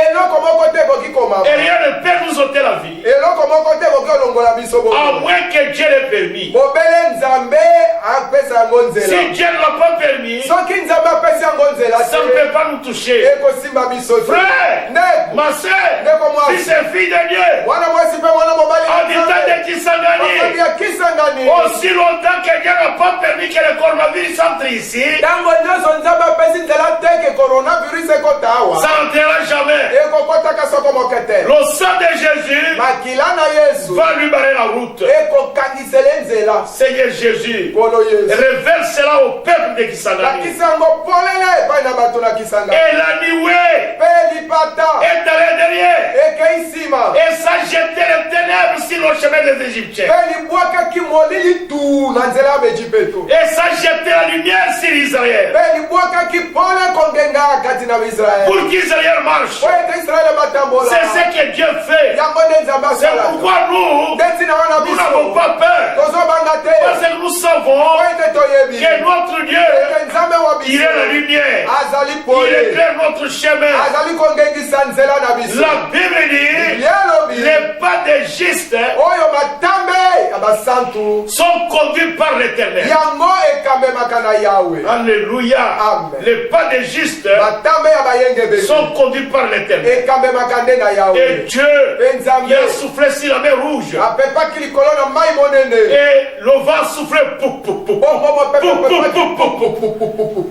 eloko moko te ekoki komama Et rien ne peut nous ôter la vie. eloko moko te ekoki olongola biso À bongo moins que Dieu l'ait permis. bobele nzambe apesa yango nzela Si Dieu ne l'a pas permis, soki nzambe apesi yango nzela ça ne te peut pas nous toucher. ekosimba biso te Frère, ndeko ma soeur, ndeko si mwasi c'est fille de Dieu, mwana mwasi mpe mwana mobali en disant de Kisangani, ya kisangani aussi longtemps que Dieu n'a pas permis que le coronavirus entre ici, ntango nyonso nzambe apesi nzela te ke coronavirus ekota awa ça n'entrera jamais. ekokotaka soko moke te Le sang de Jésus makila na yesu va lui barrer la route. ekokanisele nzela Seigneur Jésus, nkolo yesu révèle cela au peuple de Kisangani. lakisa yango polele epai na bato na kisangani Et la nuée mpe lipata est allée derrière ekei nsima et ça jetait les ténèbres sur le chemin des Égyptiens. mpe libwakaki molili tu na nzela ya bejipeto Et ça jetait la lumière sur Israël. mpe libwakaki pole kongenga kati na israele Pour qu'Israël marche. po ete israele batambola C'est ce que Dieu fait. yango nde nzambe C'est asalaka pourquoi nous, nde ntina wana nous n'avons biso pas peur. tozobanga te Parce que nous savons po ete toyebi que notre Dieu, ete nzambe wa il est la biso lumière. azali Il pole éclaire notre chemin. azali kongengisa nzela na biso La Bible dit, lielobi les pas des justes oyo matambe ya basantu sont conduits par l'Éternel. yango ekambemaka na yawe Alléluia. Amen. Les pas des justes matambe ya bayengebeli sont conduits par l'Éternel. ekambemaka nde na Et yawe Dieu, mpe il nzambe a soufflé sur la mer rouge. apepaki likolo na mai monene Et le vent soufflait. Pou, pou, pou, pou. bongo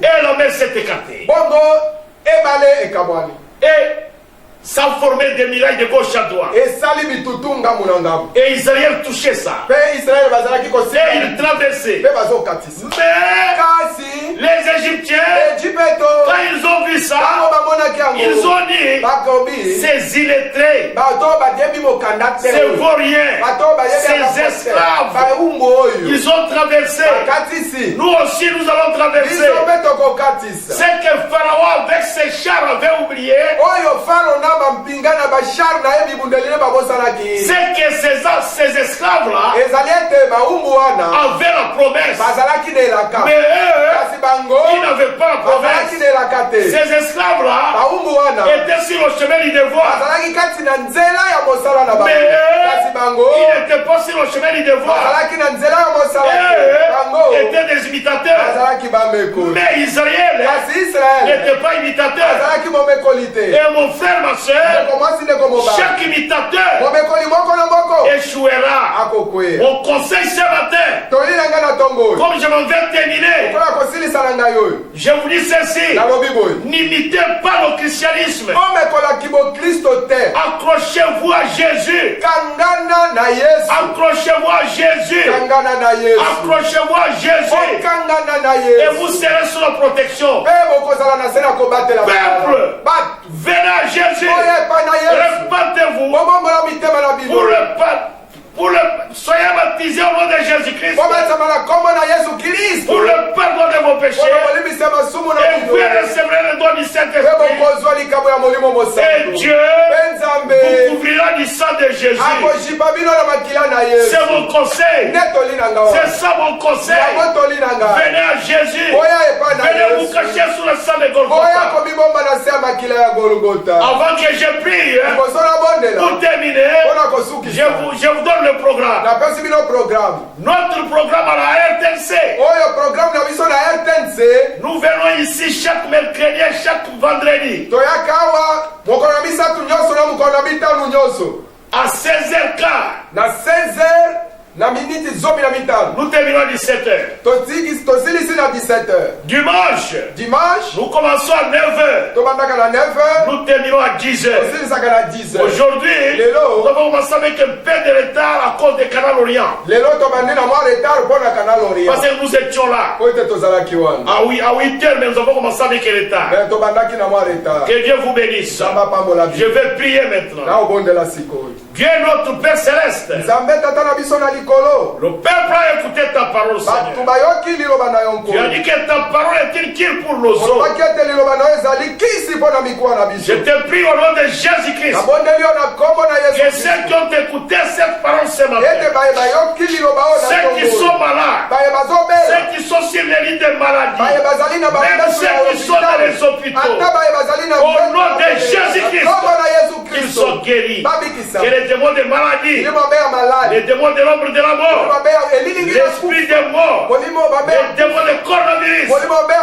Et la mer s'est écartée. bongo ebale ekabwani Et ça formait des murailles de gauche à droite. esali bitutu ngambu na ngambu Et Israël touchait ça. mpe israele bazalaki Et kosila il traversait. mpe bazokatisa Mais kasi les Égyptiens, ejipeto quand ils ont vu ça, ntango bamonaki ils yango ont dit, bakobi ces illettrés, bato bayebi mokanda te ces vauriens, bato ces esclaves, baumbu oyo ils ont traversé. bakatisi Nous aussi, nous allons traverser. biso mpe tokokatisa Ce que Pharaon avec ses chars avait oublié, oyo faro na bampinga na bashar na ye bibundeli ne babosanaki c'est que ces esclaves-là ezali ete baumbu wana avaient la promesse. bazalaki na elaka Mais eux, kasi bango ils n'avaient pas la bazalaki promesse. na elaka te Ces esclaves-là baumbu wana étaient sur le chemin du devoir. bazalaki kati na nzela ya mosala na bango Mais kasi ils ils n'étaient pas sur le chemin du devoir. Ils étaient des imitateurs. Mais Israël n'était pas imitateur. Et mon frère, ma soeur, chaque imitateur échouera. Mon conseil ce matin, comme je m'en vais terminer, je vous dis ceci: n'imitez pas le christianisme. Accrochez-vous à Jésus. Accrochez-vous à Jésus. Accrochez-vous à Jésus. Et vous serez sous la protection. Peuple, venez à Jésus. Répandez-vous soyez baptisés au nom de Jésus-Christ pour le pardon de vos péchés. Et vous recevrez le don du Saint-Esprit. Et Dieu vous couvrira du sang de Jésus. C'est mon conseil. C'est ça mon conseil. Venez à Jésus. Venez vous cacher sous le sang de Golgotha. Avant que je prie, pour terminer, je vous donne le programme. Notre programme à la RTNC. Nous venons ici chaque mercredi et chaque vendredi. À 16h15. Nous terminons à 17h. Dimanche, nous commençons à 9h. Nous terminons à 10h. Aujourd'hui, nous avons commencé avec un peu de retard à cause du Canal Orient. Parce que nous étions là. À 8h, mais nous avons commencé avec retard. Que Dieu vous bénisse. Je vais prier maintenant. Dieu notre Père Céleste. Le peuple a écouté ta parole, Seigneur. Tu as dit que ta parole est une cure pour nos os. Je te prie au nom de Jésus-Christ que ceux qui ont écouté cette parole ce matin, ceux qui sont malades, ceux qui sont sur les lits de maladie, même ceux qui sont dans les hôpitaux, au nom de Jésus-Christ, qu'ils soient guéris. Que les démons de maladie, les démons de l'ombre de la mort, l'esprit de mort, les démons de coronavirus,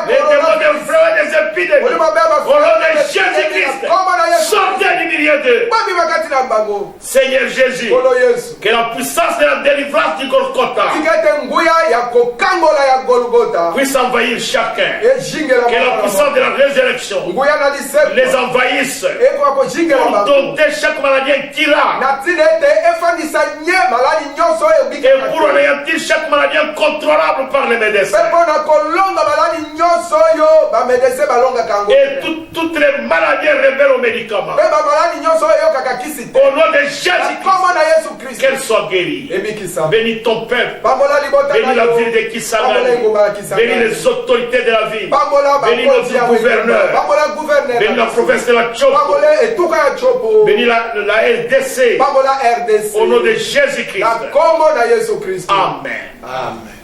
les démons de frères des épidémies, au nom de Jésus-Christ, sortez du milieu d'eux. Seigneur Jésus, que la puissance de la délivrance du Golgotha puisse envahir chacun. Que la puissance de la résurrection les envahisse pour dompter chaque maladie incurable et pour anéantir chaque maladie incontrôlable par les médecins. Et toutes les maladies rebelles aux médicaments. Au nom de Jésus-Christ, qu'elles soient guéries. Bénis ton peuple. Bénis la ville de Kisangani. Bénis les autorités de la ville. Bénis notre gouverneur. Bénis la province de la Chopo. Bénis la RDC. Au nom de Jésus-Christ. Amen. Amen.